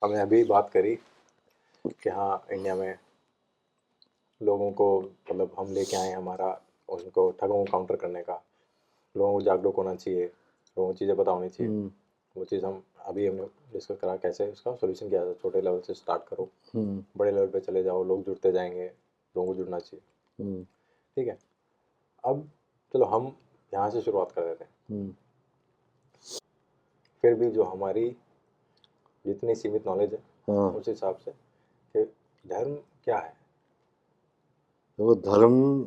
हमने अभी बात करी कि हाँ इंडिया में लोगों को मतलब हम लेके आए हैं हमारा उनको ठगों को काउंटर करने का। लोगों को जागरूक होना चाहिए, लोगों को चीज़ें पता होनी चाहिए। हम्म। वो चीज़ हमने डिस्कस करा कैसे उसका सोल्यूशन किया जाए। छोटे लेवल से स्टार्ट करो, हम्म। बड़े लेवल पे चले जाओ, लोग जुड़ते जाएंगे, लोगों को जुड़ना चाहिए। हम्म। ठीक है। अब चलो हम यहाँ से शुरुआत कर देते हैं। हम्म। फिर भी जो हमारी जितनी सीमित नॉलेज है हाँ। उस हिसाब से कि धर्म क्या है। देखो धर्म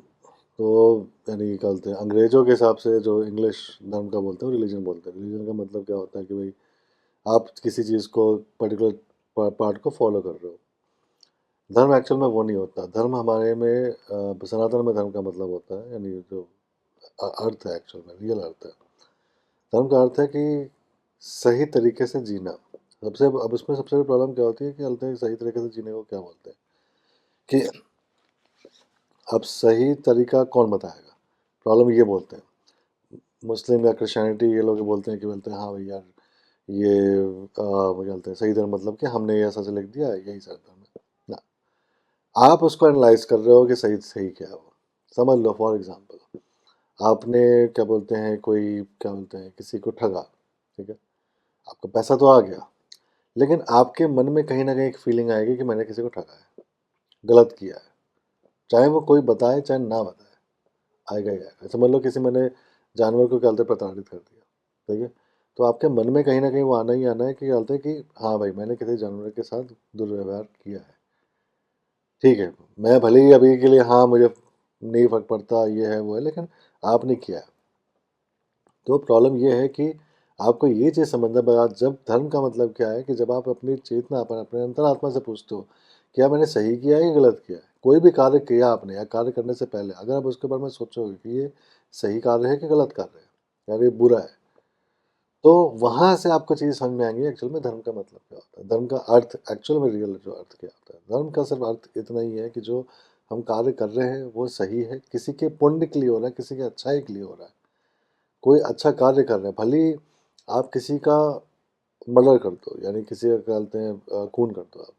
तो यानी क्या बोलते हैं अंग्रेजों के हिसाब से जो इंग्लिश धर्म का बोलते हैं रिलीजन बोलते हैं। रिलीजन का मतलब क्या होता है कि भाई आप किसी चीज़ को पर्टिकुलर पार्ट को फॉलो कर रहे हो। धर्म एक्चुअल में वो नहीं होता। धर्म हमारे में सनातन में धर्म का मतलब होता है यानी जो अर्थ है एक्चुअल में रियल अर्थ है। धर्म का अर्थ है कि सही तरीके से जीना। सबसे अब इसमें सबसे बड़ी प्रॉब्लम क्या होती है कि बोलते हैं सही तरीके से जीने को क्या बोलते हैं कि अब सही तरीका कौन बताएगा। प्रॉब्लम ये बोलते हैं मुस्लिम या क्रिश्चियनिटी ये लोग बोलते हैं कि बोलते हैं हाँ भाई यार ये वो बोलते हैं सही धर्म मतलब कि हमने ये ऐसा से लिख दिया यही सही धर्म है ना। आप उसको एनालाइज कर रहे हो कि सही सही क्या है वो। समझ लो फॉर एग्जांपल आपने क्या बोलते हैं कोई क्या बोलते हैं किसी को ठगा। ठीक है। आपका पैसा तो आ गया लेकिन आपके मन में कहीं ना कहीं एक फीलिंग आएगी कि मैंने किसी को ठगा है, गलत किया है। चाहे वो कोई बताए चाहे ना बताए, आएगा ही आएगा। समझ लो किसी मैंने जानवर को क्या बोलते हैं प्रताड़ित कर दिया। ठीक है। तो आपके मन में कहीं ना कहीं वो आना ही आना है कि क्या बोलते हैं कि हाँ भाई मैंने किसी जानवर के साथ दुर्व्यवहार किया है। ठीक है। मैं भले ही अभी के लिए हाँ मुझे नहीं फर्क पड़ता ये है वो है लेकिन आपने किया है। तो प्रॉब्लम ये है कि आपको ये चीज़ समझना पड़ा। जब धर्म का मतलब क्या है कि जब आप अपनी चेतना पर अपने अंतरात्मा से पूछते हो क्या मैंने सही किया है या गलत किया है। कोई भी कार्य किया आपने या कार्य करने से पहले अगर आप उसके बारे में सोचोगे कि ये सही कार्य है कि गलत कार्य है यार ये बुरा है, तो वहाँ से आपको चीज़ समझ में आएंगी एक्चुअल में धर्म का मतलब क्या होता है। धर्म का अर्थ एक्चुअल में रियल जो अर्थ क्या होता है। धर्म का सिर्फ अर्थ इतना ही है कि जो हम कार्य कर रहे हैं वो सही है, किसी के पुण्य के लिए हो रहा है, किसी के अच्छाई के लिए हो रहा है। कोई अच्छा कार्य कर रहे हैं भले ही आप किसी का मर्डर कर दो यानी किसी का क्या बोलते हैं खून कर दो आप,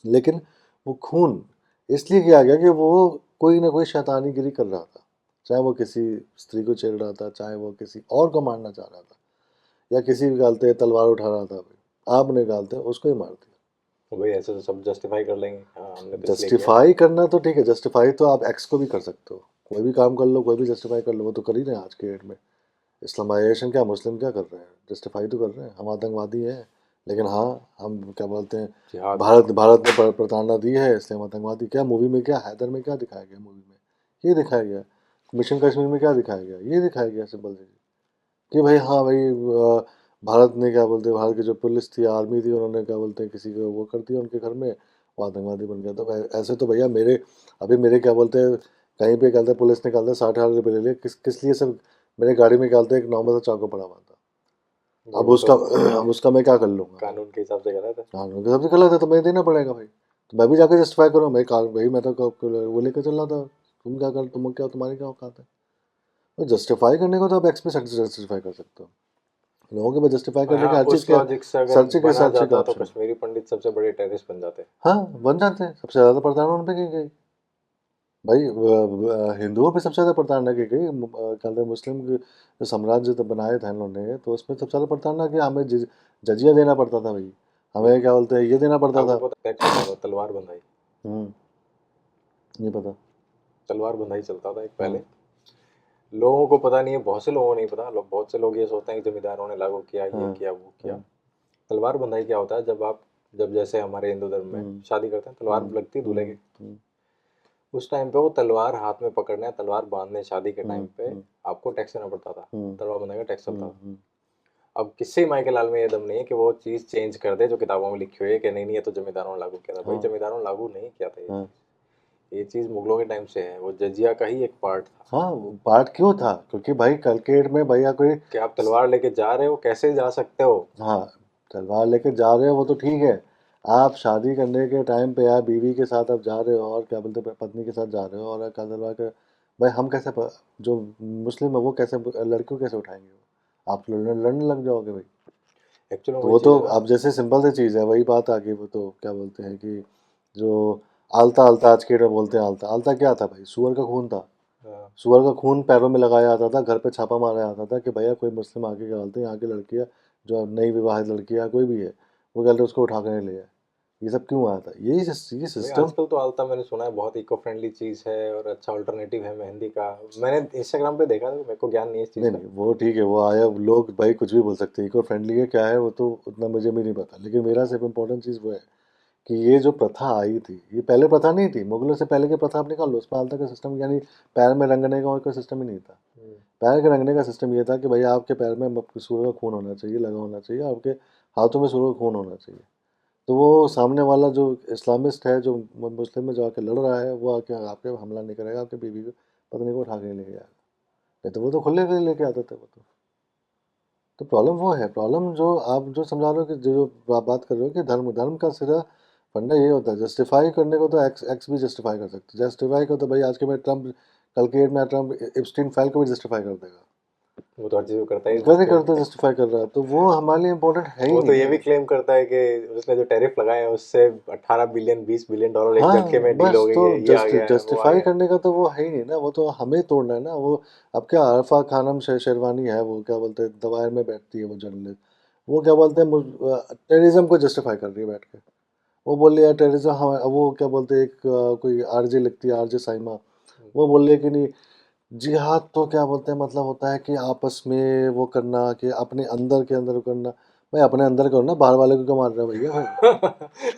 लेकिन वो खून इसलिए किया गया कि वो कोई ना कोई शैतानीगिरी कर रहा था। चाहे वो किसी स्त्री को छेड़ रहा था, चाहे वो किसी और को मारना चाह रहा था, या किसी भी गालते तलवार उठा रहा था भाई आपने गालते उसको ही मार दिया। तो भाई ऐसे तो सब जस्टिफाई कर लेंगे, हाँ हमने तो इसलिए किया। जस्टिफाई करना तो ठीक है, जस्टिफाई तो आप एक्स को भी कर सकते हो। कोई भी काम कर लो कोई भी जस्टिफाई कर लो, वो तो कर ही रहे हैं आज के डेट में। इस्लामाइजेशन क्या मुस्लिम क्या कर रहे हैं, जस्टिफाई तो कर रहे हैं हम आतंकवादी हैं। लेकिन हाँ हम क्या बोलते हैं जिहाद। भारत भारत ने प्रताड़ना दी है इसलिए हम आतंकवादी। क्या मूवी में क्या हैदर में क्या दिखाया गया, मूवी में ये दिखाया गया। मिशन कश्मीर में क्या दिखाया गया, ये दिखाया गया सिंपल सी कि भाई हाँ भाई भारत ने क्या बोलते हैं भारत की जो पुलिस थी आर्मी थी उन्होंने क्या बोलते हैं किसी को वो कर दिया उनके घर में, वो आतंकवादी बन गया। तो ऐसे तो भैया मेरे अभी मेरे क्या बोलते हैं कहीं पे क्या बोलते हैं पुलिस ने क्या बोलते हैं 60,000 रुपये ले लिए किस लिए सर। मेरे गाड़ी में क्या बोलते हैं एक नॉर्मल सा चाकू पड़ा हुआ था। भाई अब वो तो उसका अब उसका मैं क्या कर लूँगा भाई। कानून के हिसाब से गलत है। हाँ उनके सबसे गलत है तो मैं देना पड़ेगा भाई। तो मैं भी जाकर जस्टिफाई करूँ मैं कार भाई मैं तो वो लेकर चल रहा था, तुम क्या कर तुम क्या तुम्हारी क्या औकात है। तो जस्टिफाई करने को तो आप एक्स पे जस्टिफाई कर सकते हो। लोगों के पास जस्टिफाई और करने हाँ के हर चीज़ उस के लॉजिक से अगर सर्च के बना सर्च का जाता तो ऑप्शन है। कश्मीरी पंडित सबसे बड़े टेररिस्ट बन जाते। हाँ बन जाते हैं। सबसे ज़्यादा प्रताड़ना उन पे की गई भाई। हिंदुओं पे सबसे ज़्यादा प्रताड़ना की गई। क्या कहते हैं मुस्लिम के जो साम्राज्य तो बनाए थे इन लोगों ने तो उसमें सबसे ज़्यादा प्रताड़ना कि हमें जजिया देना पड़ता था भाई। भाई हमें क्या बोलते हैं ये देना पड़ता आपको था। पता टैक्स होता था तलवार बंधाई। हम्म। नहीं पता। तलवार बंधाई चलता था एक हाँ। पहले। लोगों को पता नहीं है, बहुत से लोगों को नहीं पता। लोग बहुत से लोग ये सोचते हैं कि जमींदारों ने लागू किया, ये हाँ। किया, वो किया। हाँ। तलवार बंधाई क्या होता है, जब जैसे हमारे हिंदू धर्म में हम्म। शादी करते हैं तलवार हम्म। लगती है दूल्हे हम्म। के। हम्म। उस टाइम पे वो तलवार हाथ में पकड़ने, तलवार बांधने शादी के हम्म। टाइम पे हम्म। आपको टैक्स देना पड़ता था। हम्म। तलवार बंधने का टैक्स चलता था। हम्म। अब किसी माई के लाल में ये दम नहीं है कि वो चीज़ चेंज कर दे जो किताबों में लिखी हुई है कि नहीं नहीं ये तो जमींदारों ने लागू किया था। भाई हाँ। जमींदारों ने लागू नहीं किया था ये हाँ। चीज़। ये चीज़ मुगलों के टाइम से है, वो जजिया का ही एक पार्ट था। हाँ पार्ट क्यों था क्योंकि भाई कल के डेट में भैया कोई कि आप तलवार लेके जा रहे हो, कैसे जा सकते हो। हाँ तलवार लेके जा रहे हो वो तो ठीक है। आप शादी करने के टाइम पे आप बीवी के साथ आप जा रहे हो और क्या बोलते हैं पत्नी के साथ जा रहे हो और क्या तलवार के भाई हम कैसे जो मुस्लिम है वो कैसे लड़कियों कैसे उठाएंगे वो। आप तो लड़ने लड़ने लग जाओगे भाई। एक्चुअली तो वही वो चीज़ तो है ना। अब जैसे सिंपल सी चीज़ है, वही बात आ गई, वो तो क्या बोलते हैं कि जो आलता आलता आज के डेट में बोलते हैं, आलता आलता क्या था भाई, सुअर का खून था। हाँ, सुअर का खून पैरों में लगाया जाता था, घर पे छापा मारा जाता था कि भैया कोई मुस्लिम आके क्या बोलते हैं, यहाँ की लड़कियाँ जो नई विवाहित लड़कियाँ कोई भी है, वो कहते उसको उठा कर नहीं ले जाए। ये सब क्यों आया था, ये भाई सिस्टम। आजकल तो आलता मैंने सुना है बहुत इको फ्रेंडली चीज़ है और अच्छा अल्टरनेटिव है मेहंदी का। मैंने इंस्टाग्राम पे देखा था, मेरे को ज्ञान नहीं है इस चीज़ नहीं का। नहीं, वो ठीक है, वो आया, लोग भाई कुछ भी बोल सकते हैं, इको फ्रेंडली है क्या है वो तो उतना मुझे भी नहीं पता, लेकिन मेरा सिर्फ इम्पोर्टेंट चीज़ वो है कि ये जो प्रथा आई थी, ये पहले प्रथा नहीं थी, मुगलों से पहले की प्रथा आप निकाल लो, उसमें आलता का सिस्टम यानी पैर में रंगने का और कोई सिस्टम ही नहीं था। हम्म, पैर के रंगने का सिस्टम ये था कि भाई आपके पैर में सूर्य का खून होना चाहिए, लगा होना चाहिए, आपके हाथों में सूर्य का खून होना चाहिए। तो वो सामने वाला जो इस्लामिस्ट है, जो मुस्लिम में जो आके लड़ रहा है, वो आके आपके हमला नहीं करेगा, आपके बीवी को, पत्नी को उठा के लेके जाएगा। नहीं तो वो तो खुले के लेके आते थे वो तो प्रॉब्लम वो है, प्रॉब्लम जो आप जो समझा रहे हो कि जो आप बात कर रहे हो कि धर्म धर्म का सिरा फंडा ये होता है, जस्टिफाई करने को तो एक्स एक्स भी जस्टिफाई कर सकते, जस्टिफाई को तो भाई आज के में ट्रम्प, कल के डेट में ट्रम्प इप्स्टीन फाइल को भी जस्टिफाई कर देगा। वो तो हर चीज़ को करता ही कर ही जस्टिफाई। करता, जस्टिफाई कर रहा है, तो वो हमारे लिए इम्पोर्टेंट है ही वो तो नहीं ये ना भी ये। क्लेम करता है कि उसने जो टैरिफ लगाए हैं उससे 18 बिलियन 20 बिलियन डॉलर एक झटके हाँ में डील हो बस, गई तो है, ये आ गया है वो आ जस्टिफाई गया है। करने का तो वो है ही नहीं ना, वो तो हमें तोड़ना है ना वो। अब क्या अरफा खानम शेरवानी है, वो क्या बोलते हैं दवायर में बैठती है वो जर्नलिस्ट, वो क्या बोलते हैं टेररिज्म को जस्टिफाई कर रही है बैठ के। वो बोल रही है टेररिज्म, हाँ वो क्या बोलते हैं, एक कोई आरजे लिखती है, आरजे साइमा, वो बोल रही है कि नहीं, जिहाद तो क्या बोलते हैं मतलब होता है कि आपस में वो करना, कि अपने अंदर के अंदर करना। भाई अपने अंदर करो ना, बाहर वाले को क्यों मार रहे हो भैया भाई।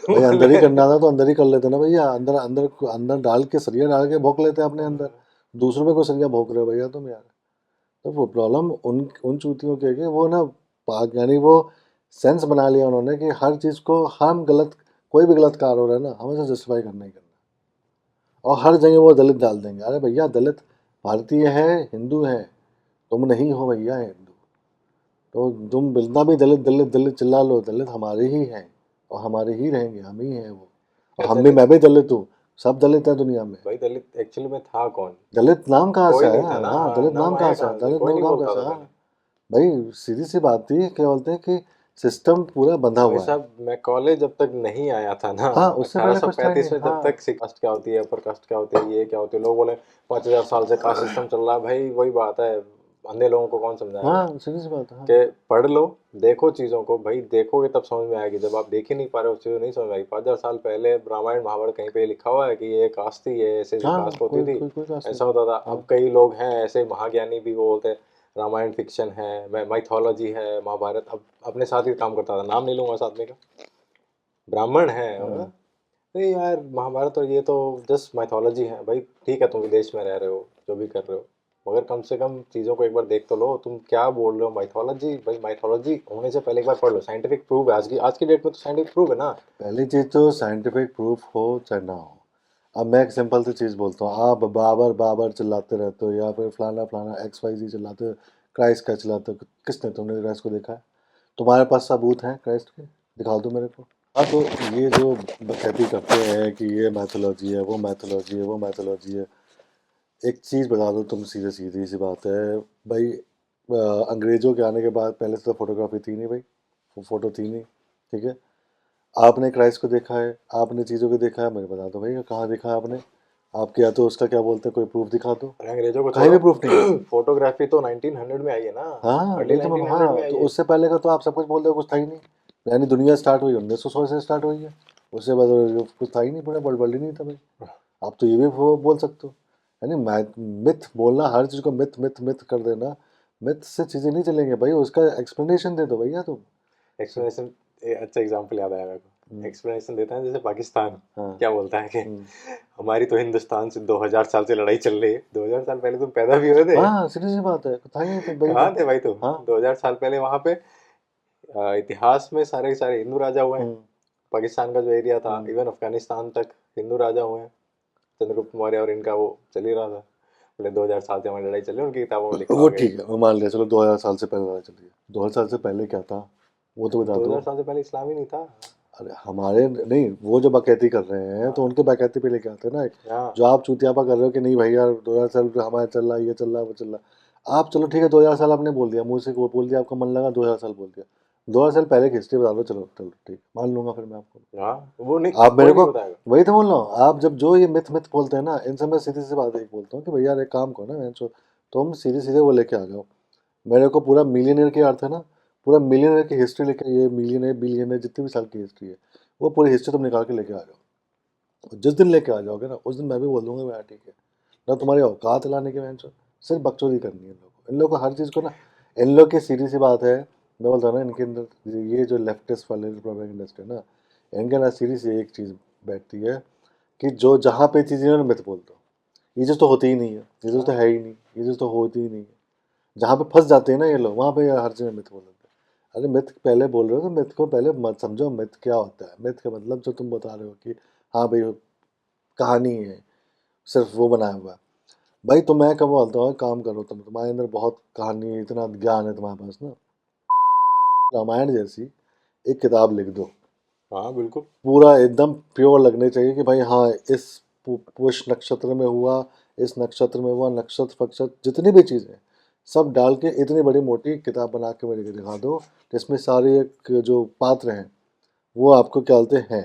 भाई अंदर ही करना था तो अंदर ही कर लेते ना भैया, अंदर अंदर अंदर डाल के सरिया डाल के भोंक लेते अपने अंदर। दूसरों में को सरिया भोंक रहे हो भैया तुम यार। तो वो प्रॉब्लम उन उन चूतियों की है कि वो ना पाक यानी वो सेंस बना लिया उन्होंने कि हर चीज़ को हम गलत, कोई भी गलत कार्य हो रहा है ना, हमेशा जस्टिफाई करना ही करना है। और हर जगह वो दलित डाल देंगे, अरे भैया दलित भारतीय है, हिंदू है, तुम नहीं हो भैया हिंदू, तो तुम बिल्कुल भी दलित दलित दलित चिल्ला लो, दलित हमारे ही हैं और हमारे ही रहेंगे, हम ही हैं वो। और क्या हम भी, दलित? मैं भी दलित हूँ, सब दलित है दुनिया में। भाई दलित एक्चुअली में था कौन? दलित नाम कहाँ से कोई नहीं आया, था ना, हाँ हाँ, दलित नाम नाम कहाँ आया से आया, कहाँ से? दलित कोई नाम नहीं नाम कहाँ बोलता से था आया। पहले। भाई सीधी सी बात थी, क्या बोलते हैं कि सिस्टम पूरा बंधा भाई हुआ है। साहब मैं कॉलेज जब तक नहीं आया था ना, हाँ उससे पहले कुछ था ही नहीं, 1835 में, जब हाँ। तक कास्ट क्या होती है, अपर कास्ट क्या होती है, ये क्या होती है, लोग बोले 5,000 साल से कास्ट सिस्टम चल रहा है। भाई वही बात है, अंधे लोगों को कौन समझाएगा हाँ सीधी सी बात है, हाँ। कि पढ़ लो, देखो चीज़ों को। भाई देखोगे तब समझ में आएगी, जब आप देख ही नहीं पा रहे हो चीज़ें नहीं समझ में आएगी। 5,000 साल पहले रामायण महाभारत कहीं पे लिखा हुआ है कि ये कास्ट थी, ये ऐसे हाँ कास्ट होती कोई थी, कोई कोई कास्ट नहीं ऐसा होता था। था, हाँ। अब कई लोग हैं ऐसे महाज्ञानी भी, वो बोलते हैं रामायण फिक्शन है, माइथोलॉजी है, महाभारत। अब अपने साथ ही काम करता था, नाम नहीं लूंगा साथ में का, ब्राह्मण है। हाँ। अरे यार महाभारत और ये तो जस्ट माइथोलॉजी है। भाई ठीक है, तुम विदेश में रह रहे हो, जो भी कर रहे हो, मगर कम से कम चीज़ों को एक बार देख तो लो। तुम क्या बोल रहे हो माइथोलॉजी? भाई माइथोलॉजी होने से पहले एक बार पढ़ लो, साइंटिफिक प्रूफ है। आज की डेट में तो साइंटिफिक प्रूफ है ना। पहली चीज़ तो साइंटिफिक प्रूफ हो चाहे ना हो। अब मैं एक सिंपल सी चीज़ बोलता हूँ, आप बाबर बाबर चिल्लाते रहते हो, या फिर फलाना फलाना XYZ चिल्लाते हो, क्राइस्ट का चिल्लाते हो, किसने, तुमने क्राइस्ट को देखा है? तुम्हारे पास सबूत हैं क्राइस्ट के, दिखा दो मेरे को। हाँ तो ये जो बकैती करते हैं कि ये मैथोलॉजी है, वो मैथोलॉजी है, वो मैथोलॉजी है, एक चीज़ बता दो तुम, सीधे सीधी सी बात है भाई, अंग्रेज़ों के आने के बाद पहले से तो फोटोग्राफी थी नहीं भाई, फोटो थी नहीं, ठीक है। आपने क्राइस्ट को देखा है, आपने चीज़ों को देखा है, मुझे बता दो भाई कहाँ देखा है आपने। आपके या तो उसका क्या बोलते हैं, कोई प्रूफ दिखा दो। अरे अंग्रेजों को कहीं भी छोड़ो, प्रूफ नहीं है। फोटोग्राफी तो 1900 में आई है ना, हाँ अर्ली वही तो मैं, 1900 में हाँ आई तो है। उससे पहले का तो आप सब कुछ बोलते हो, कुछ था ही नहीं। यानी दुनिया स्टार्ट हुई 1900 से स्टार्ट हुई है, उससे बाद कुछ था ही नहीं, पूरा वर्ल्ड वर्ल्ड ही नहीं था भाई। आप तो ये भी बोल सकते हो। यानी मिथ बोलना, हर चीज़ को मिथ मिथ मिथ कर देना, मिथ से चीज़ें नहीं चलेंगे भाई, उसका एक्सप्लेनेशन दे दो भैया तुम। एक्सप्लेनेशन, अच्छा एग्जांपल याद आया मेरे को। हम्म, एक्सप्लेनेशन देता है जैसे पाकिस्तान हाँ। क्या बोलता है कि हम्म, हमारी तो हिंदुस्तान से 2000 साल से लड़ाई चल रही है। 2000 साल पहले तुम पैदा भी हुए थे? हाँ सीधी सी बात है, था ही नहीं तो भाई तो। कहाँ थे भाई तुम हाँ। 2000 साल पहले? वहां पे इतिहास में सारे के सारे हिंदू राजा हुए हैं। हम्म, पाकिस्तान का जो एरिया था, हम्म। इवन अफगानिस्तान तक हिंदू राजा हुए हैं। चंद्रगुप्त मौर्य और इनका वो चल ही रहा था। बोले 2000 साल से हमारी लड़ाई चल रही है, उनकी किताबों में लिखा वो हुआ है। ठीक है, मैं मान लिया, चलो 2000 साल से पहले चल रही है, 2000 साल से पहले क्या था वो तो बता दो दो। हजार साल से पहले इस्लाम ही नहीं था। अरे हमारे नहीं, वो जो बकैती कर रहे हैं तो हाँ, उनके बकैती पे लेके आते हैं ना एक। हाँ, जो आप चूतियापा कर रहे हो कि नहीं भाई यार 2000 साल हमारा चल रहा है, ये चल रहा है, वो चल रहा है। आप चलो ठीक है, 2000 साल आपने बोल दिया मुंह से, वो बोल दिया, आपका मन लगा 2000 साल बोल दिया। 2000 साल पहले की हिस्ट्री बता दो, चलो चलो ठीक मान लूंगा फिर मैं आपको। हाँ वो नहीं, आप मेरे कोई नहीं को बताएगा। वही तो बोल रहा हूँ, आप जब जो ये मिथ मिथ बोलते हैं ना, इनसे मैं सीधी सी बात एक बोलता हूँ कि भैया एक काम करो ना, मैं तुम सीधे सीधे वो लेके आ जाओ, मेरे को पूरा मिलियनर के अर्थ है ना, पूरा मिलियनर की हिस्ट्री लेके, ये मिलियनर बिलियनर जितनी भी साल की हिस्ट्री है, वो पूरी हिस्ट्री तुम निकाल के लेके आ जाओ। और जिस दिन लेके आ जाओगे ना, उस दिन मैं भी बोल दूंगा मैं ठीक है ना, तुम्हारी औकात लाने के वैन सिर्फ बकचोदी करनी है इन लोगों को हर चीज़ को ना। इन लोग की सीधी सी बात है, मैं बोलता हूँ ना, इनके अंदर ये जो लेफ्टिस्ट वाले प्रोपेगेंडिस्ट है ना, इनके अंदर सीधी सी एक चीज़ बैठती है कि जो जहाँ पे चीज़ इन्होंने मिथ बोल दो, ये चीज़ तो होती ही नहीं है, ये चीज़ तो है ही नहीं, ये चीज़ तो होती ही नहीं है। जहाँ पे फंस जाते हैं ना ये लोग, वहाँ पे हर चीज़ में मिथ बोल देते हैं। अरे मिथ पहले बोल रहे हो तो मिथ को पहले मत समझो, मिथ क्या होता है। मिथ का मतलब जो तुम बता रहे हो कि हाँ भाई कहानी है, सिर्फ वो बनाया हुआ है। भाई तो मैं कब बोलता हूँ काम करो, तुम्हारे अंदर बहुत कहानी है, इतना ज्ञान है तुम्हारे पास ना, रामायण जैसी एक किताब लिख दो, हाँ बिल्कुल। पूरा एकदम प्योर लगने चाहिए कि भाई हाँ इस पुष नक्षत्र में हुआ, इस नक्षत्र में हुआ, नक्षत्र फक्षत्र जितनी भी चीज़ें सब डाल के इतनी बड़ी मोटी किताब बना के मेरे को दिखा दो, जिसमें सारे एक जो पात्र हैं वो आपको क्या बोलते हैं,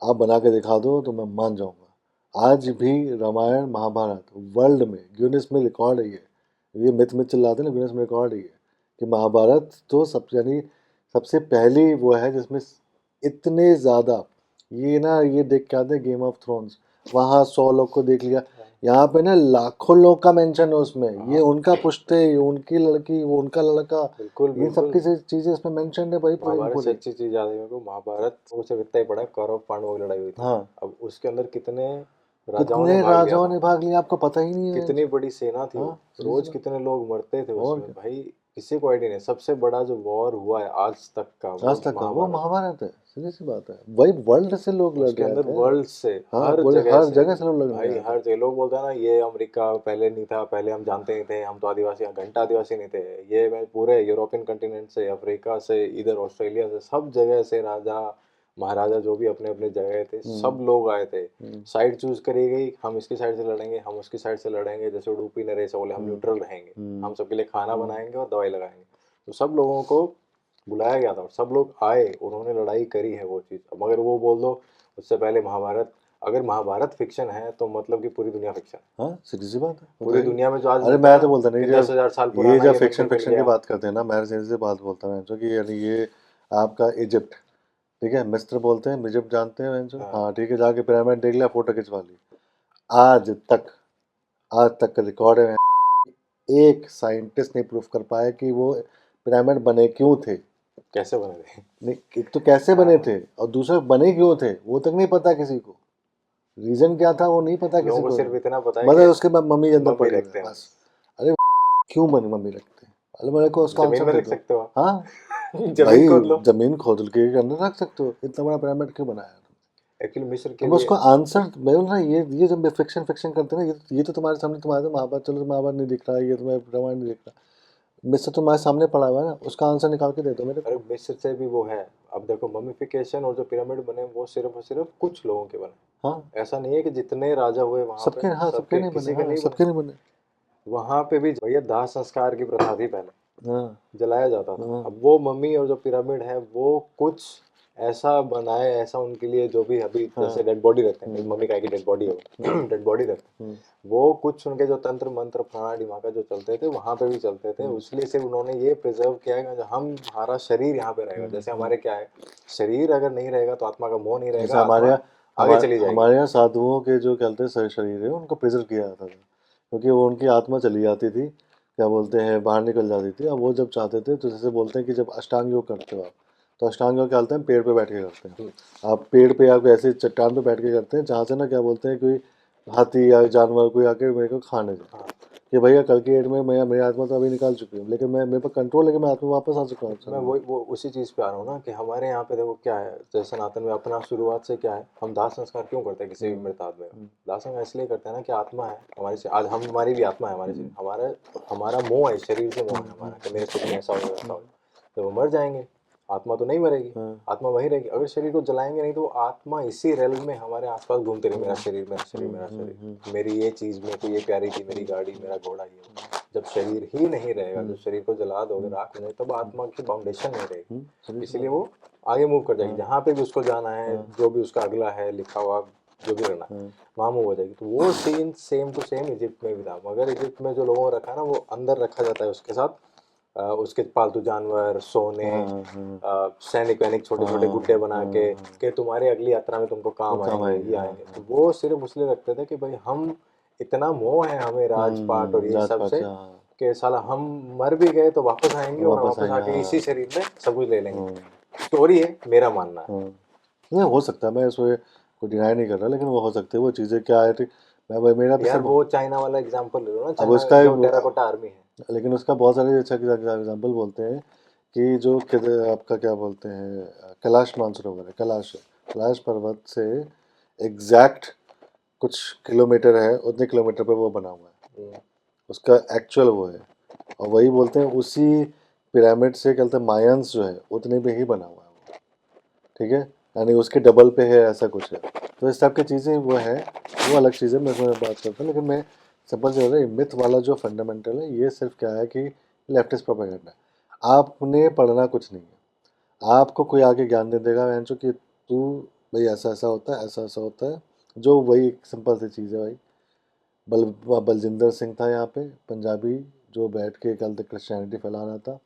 आप बना के दिखा दो तो मैं मान जाऊंगा। आज भी रामायण महाभारत वर्ल्ड में गिनीज में रिकॉर्ड है ये मिथ मिथ चिल्लाते हैं ना, गिनीज में रिकॉर्ड है ये कि महाभारत तो सब यानी सबसे पहली वो है जिसमें इतने ज़्यादा, ये ना ये देख के आते हैं गेम ऑफ थ्रोन्स, वहाँ 100 लोग को देख लिया, यहाँ पे ना लाखों लोग का मेंशन है उसमें, ये उनका पुश्ते, ये उनकी लड़की, वो उनका लड़का, बिल्कुल ये बिल्कुल। सबकी चीज़ें इसमें मेंशन है भाई पूरी की महाभारत से पूरी। अच्छी चीज याद है मेरे को, महाभारत वो सिर्फ इतना ही पड़ा है, कौरव पांडवों की लड़ाई हुई थी। हाँ, अब उसके अंदर कितने राजाओं ने कितने भाग लिया राजाओं था, ने भाग लिया आपको पता ही नहीं है। कितनी बड़ी सेना थी वो, हाँ सीधी सी रोज बात। कितने लोग मरते थे और उसमें क्या, भाई, किसी को आइडिया नहीं। सबसे बड़ा जो वॉर हुआ है आज तक का वो आज तक का वो महाभारत। महाभारत है, सीधी सी बात है, वही वर्ल्ड से लोग लड़ उसके रहे अंदर थे। वर्ल्ड से, हाँ हर पूरे जगह हर से, जगह से लोग लड़ने भाई आए थे। हर जगह। लोग बोलते हैं ना ये अमेरिका पहले नहीं था, पहले हम जानते नहीं थे, हम तो आदिवासी हैं। घंटा आदिवासी नहीं थे ये, मैं पूरे यूरोपियन कंटिनेंट से, अफ्रीका से, इधर ऑस्ट्रेलिया से, सब जगह से राजा महाराजा जो भी अपने अपने जगह थे, सब लोग आए थे। साइड चूज करी गई, हम इसकी साइड से लड़ेंगे, हम उसकी साइड से लड़ेंगे। जैसे उडुपी नरेश बोले हम न्यूट्रल रहेंगे, हम सबके लिए खाना बनाएंगे और दवाई लगाएंगे। तो सब लोगों को बुलाया गया था और सब लोग आए, उन्होंने लड़ाई करी है वो चीज़। अब अगर वो बोल दो उससे पहले महाभारत, अगर महाभारत फिक्शन है तो मतलब कि पूरी दुनिया फिक्शन है। हाँ सीधी सी बात है, पूरी बताइए। दुनिया में जो आज अरे मिलता है मैं ना तो बोलता नहीं, कि जब 10,000 साल ये पुराना जब ये फिक्शन मंदिर मिल फिक्शन की गया। बात करते हैं ना, मैं सीधी सी बात बोलता हूँ जो कि यानी ये आपका इजिप्ट, ठीक है, मिस्र बोलते हैं, इजिप्ट जानते हैं जो, हाँ हाँ ठीक है, जाके पिरामिड देख लिया, फोटो खिंचवा ली। आज तक, आज तक का रिकॉर्ड है, एक साइंटिस्ट ने प्रूफ कर पाया कि वो पिरामिड बने क्यों थे। कैसे बने थे। नहीं, एक तो कैसे बने हाँ थे और दूसरा बने क्यों थे वो तक नहीं पता किसी को, रीजन क्या था वो नहीं पता लोगों किसी को को। सिर्फ इतना पता है कि मतलब उसके बाद मम्मी के अंदर मम्मी पड़े हुए हैं रखते हैं बस। बस। अरे क्यों बनी मम्मी रखते हैं, अरे मेरे को उसका जमीन आंसर में दे रख दो। सकते हो हाँ आप। जमीन भाई, खोद लो। जमीन खोद के अंदर रख सकते हो, इतना बड़ा पिरामिड क्यों बनाया। एक्चुअली मिस्र के अब लिए। उसको आंसर मैं बोल रहा ये जब फिक्शन फिक्शन करते हैं ना, ये तो तुम्हारे सामने, तुम्हारे तो महाभारत, चलो महाभारत नहीं दिख रहा है, ये तुम्हें रामायण नहीं दिख रहा, मिस्र तुम्हारे सामने पड़ा हुआ है ना, उसका आंसर निकाल के दे दो मेरे अरे को। मिस्र से भी वो है। अब देखो मम्मिफिकेशन और जो पिरामिड बने वो सिर्फ और सिर्फ कुछ लोगों के बने। हाँ ऐसा नहीं है कि जितने राजा हुए वहां पे सबके, हाँ सबके सबके नहीं बने, किसी के हाँ नहीं बने। सबके नहीं बने। वहां पे भी भैया दाह संस्कार की प्रथा थी पहले, हाँ जलाया जाता था। हाँ अब वो मम्मी और जो पिरामिड है वो कुछ ऐसा बनाए, ऐसा उनके लिए जो भी अभी हाँ जैसे डेड बॉडी रखते हैं, मम्मी का की डेड बॉडी है वो डेड बॉडी रखते हम्म, हैं, वो कुछ उनके जो तंत्र मंत्र फलाना ढिमाका जो चलते थे वहां पे भी चलते थे। इसलिए सिर्फ उन्होंने ये प्रिजर्व किया है कि हम हमारा शरीर यहाँ पे रहेगा। जैसे हमारे क्या है, शरीर अगर नहीं रहेगा तो आत्मा का मोह नहीं जैसे रहेगा, हमारे आत्मा यहाँ, आगे चली जाएगी। हमारे यहाँ साधुओं के जो कहते हैं शरीर है उनको प्रिजर्व किया जाता था, क्योंकि वो उनकी आत्मा चली जाती थी, क्या बोलते हैं, बाहर निकल जाती थी। अब वो जब चाहते थे तो जैसे बोलते हैं कि जब अष्टांग योग करते हो आप, तो अष्टांग योग क्या करते हैं, पेड़ पे बैठ के करते हैं। आप पेड़ पे आप ऐसे चट्टान पे बैठ के करते हैं जहाँ से ना क्या बोलते हैं कोई हाथी या जानवर कोई आके मेरे को खाने हाँ जाए, कि भैया कल की डेट में मैं, मेरी आत्मा तो अभी निकाल चुकी हूँ, लेकिन मैं, मेरे पर कंट्रोल है कि मैं आत्मा वापस आ चुका हूँ मैं शरीर में। वो उसी चीज़ पे आ रहा हूँ ना कि हमारे यहाँ पे देखो क्या है, जैसे सनातन में अपना शुरुआत से क्या है, हम दाह संस्कार क्यों करते हैं किसी भी मृत आदमी का। दाह संस्कार इसलिए करते हैं ना कि आत्मा है हमारी से, आज हम, हमारी भी आत्मा है हमारे से, हमारा हमारा मोह है, शरीर से मोह है हमारा कि मेरे सुख में ऐसा हो वैसा हो। तो वो मर जाएंगे, आत्मा तो नहीं मरेगी, हाँ आत्मा वहीं रहेगी। अगर शरीर को जलाएंगे नहीं तो वो आत्मा इसी रेल में हमारे आसपास घूमते रहे, मेरा शरीर मेरा शरीर मेरा शरीर, मेरी ये चीज़ मेरे को ये प्यारी थी, मेरी गाड़ी मेरा घोड़ा ये वो। जब शरीर ही नहीं रहेगा, जब शरीर को जला दोगे, हम्म। राख हो जाएगी, तब आत्मा की फाउंडेशन नहीं रहेगी, सही इसलिए वो आगे मूव कर जाएगी, हाँ। जहाँ पे भी उसको जाना है, हाँ। जो भी उसका अगला है लिखा हुआ, जो भी करना है, हाँ। वहाँ मूव हो जाएगी। तो वो scene same to same Egypt में भी था, मगर इजिप्ट में जो लोगों को रखा ना, वो अंदर रखा जाता है उसके साथ उसके पालतू जानवर, सोने, हाँ। हाँ। सैनिक वैनिक, छोटे छोटे हाँ। गुड्डे बना हाँ। के हाँ। कि तुम्हारी अगली यात्रा में तुमको वो काम काम आएंगे, आएंगे, ये हाँ आएंगे। तो हाँ। वो सिर्फ इसलिए रखते थे कि भाई हम, इतना मोह है हमें राजपाट और ये जात सब पात से, से, हाँ। कि साला हम मर भी गए तो वापस आएंगे और वापस वापस आएंगे, आके इसी हाँ। शरीर में सब कुछ ले लेंगे। हाँ। स्टोरी है, मेरा मानना है। हाँ। नहीं, हो सकता है, मैं इसमें कोई डिनाई नहीं कर रहा, लेकिन वो हो सकती है, वो चीज़ें क्या है, मैं भाई मेरा तो यार सिर्फ वो चाइना वाला एग्जांपल ले लो ना, अब चाइना उसका जो टेराकोटा आर्मी है। लेकिन उसका बहुत सारे अच्छा एग्जाम्पल बोलते हैं कि जो आपका क्या बोलते हैं, कैलाश मानसरोवर है, कैलाश पर्वत से एग्जैक्ट कुछ किलोमीटर है, उतने किलोमीटर पे वो बना हुआ है, उसका एक्चुअल वो है। और वही बोलते हैं उसी पिरामिड से, क्या बोलते हैं, मायंस जो है उतने पे ही बना हुआ है वो, ठीक है, यानी उसके डबल पे है, ऐसा कुछ है। तो इस टाइप की चीज़ें वो है, वो अलग चीज़ है, मैं इसमें बात करता हूँ, लेकिन मैं सिंपल से बोल मिथ वाला जो फंडामेंटल है, ये सिर्फ क्या है कि लेफ्टिस्ट प्रोपेगेंडा है। आपने पढ़ना कुछ नहीं है, आपको कोई आगे ज्ञान दे देगा जो कि तू भाई ऐसा ऐसा होता है, ऐसा ऐसा होता है, जो वही एक सिंपल सी चीज़ है भाई। बलजिंदर सिंह था यहाँ पे, पंजाबी, जो बैठ के कल तक क्रिश्चियनिटी फैला रहा था,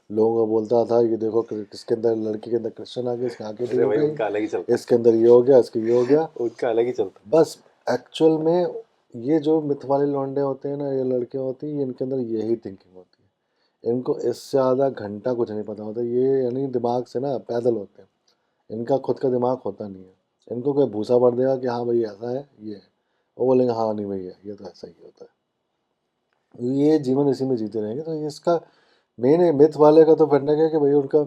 लोगों को बोलता था ये देखो इसके अंदर, लड़की के अंदर क्रिश्चियन आ गया, इसके आगे अरे हो भाई गई, उनका अलग ही चलता इसके अंदर ये हो गया, इसके ये हो गया। है, उनका अलग ही चलता बस एक्चुअल में ये जो मिथ वाले लौंडे होते हैं ना, ये लड़कियां होती हैं, इनके अंदर यही थिंकिंग होती है, इनको इससे ज़्यादा घंटा कुछ नहीं पता होता, ये यानी दिमाग से ना पैदल होते हैं, इनका खुद का दिमाग होता नहीं है। इनको कोई भूसा भर देगा कि हाँ भाई ऐसा है, ये है, वो बोलेंगे हाँ नहीं भैया ये तो ऐसा ही होता है, ये जीवन इसी में जीते रहेंगे। तो ये इसका मेन है मिथ वाले का, तो फंडा क्या है कि भाई उनका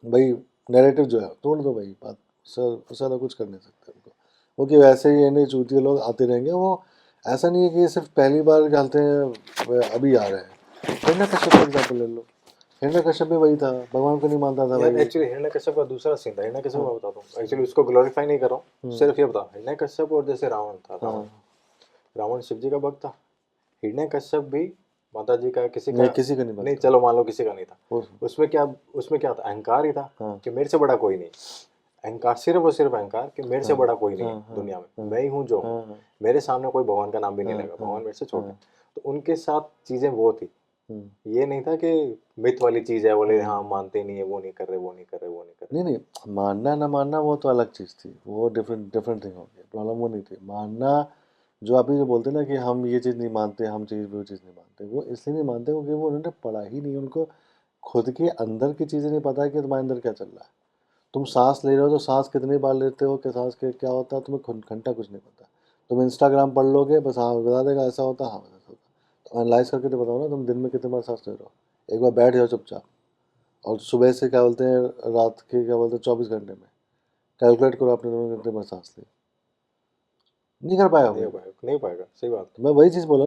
भाई नैरेटिव जो है तोड़ दो भाई, बात सर ज़्यादा कुछ कर नहीं सकते उनको, वो कि वैसे ही यानी चूतिए लोग आते रहेंगे। वो ऐसा नहीं है कि ये सिर्फ पहली बार डालते हैं, अभी आ रहे हैं। हिरण्य कश्यप का एग्जाम्पल ले लो, हिरण्य कश्यप भी वही था, भगवान को नहीं मानता था है यार। भाई। एक्चुअली हिरण्यकश्यप का दूसरा सीन था, हिरण्यकश्यप हाँ। मैं बताता हूँ, एक्चुअली उसको ग्लोरीफाई नहीं कर रहा हूँ, सिर्फ ये बता, हिरण्यकश्यप और जैसे रावण था, रावण, हाँ। रावण शिव जी का भक्त था, हिरण्यकश्यप भी माता जी का, किसी नहीं, का किसी का नहीं नहीं, बनता। चलो मान लो किसी का नहीं था। वो- उसमें क्या था, अहंकार ही था हाँ। कि मेरे से बड़ा कोई नहीं। अहंकार, सिर्फ और सिर्फ अहंकार कि मेरे से हाँ। बड़ा कोई नहीं हाँ। है हाँ। दुनिया में, हाँ। मैं ही हूँ जो हूँ, हाँ। मेरे सामने कोई भगवान का नाम भी नहीं हाँ। लगा, हाँ। भगवान मेरे से छोटे। हाँ। तो उनके साथ चीजें वो थी, हम्म। ये नहीं था कि मिथ वाली चीज है, बोले हाँ हम्म। मानते नहीं है, वो नहीं कर रहे, वो नहीं कर रहे, वो नहीं कर नहीं नहीं, मानना ना मानना वो तो अलग चीज़ थी, वो डिफरेंट डिफरेंट थिंग हो गया, प्रॉब्लम वो नहीं थी। मानना, जो आप ये जो बोलते हैं ना कि हम ये चीज़ नहीं मानते, हम चीज़ वो चीज़ नहीं मानते, वो इसलिए नहीं मानते क्योंकि वो उन्होंने पढ़ा ही नहीं, उनको खुद के अंदर की चीज़ें नहीं पता है कि तुम्हारे अंदर क्या चल रहा है। तुम सांस ले रहे हो तो सांस कितनी बार लेते हो, कि सांस के क्या होता है, तुम्हें घंटा कुछ नहीं पता। तुम इंस्टाग्राम पढ़ लोगे, बस हाँ बता देगा ऐसा होता, हाँ ऐसा होता। तो एनालाइज करके तो बताओ ना, तुम दिन में कितनी बार सांस ले रहे हो, एक बार बैठ जाओ चुपचाप, और सुबह से क्या बोलते हैं रात के क्या बोलते हैं 24 घंटे में कैलकुलेट करो आपने कितने बार सांस ली, नहीं कर पाएगा नहीं भाई। हो पाएगा, नहीं हो पाएगा, सही बात। तो मैं वही चीज़ बोला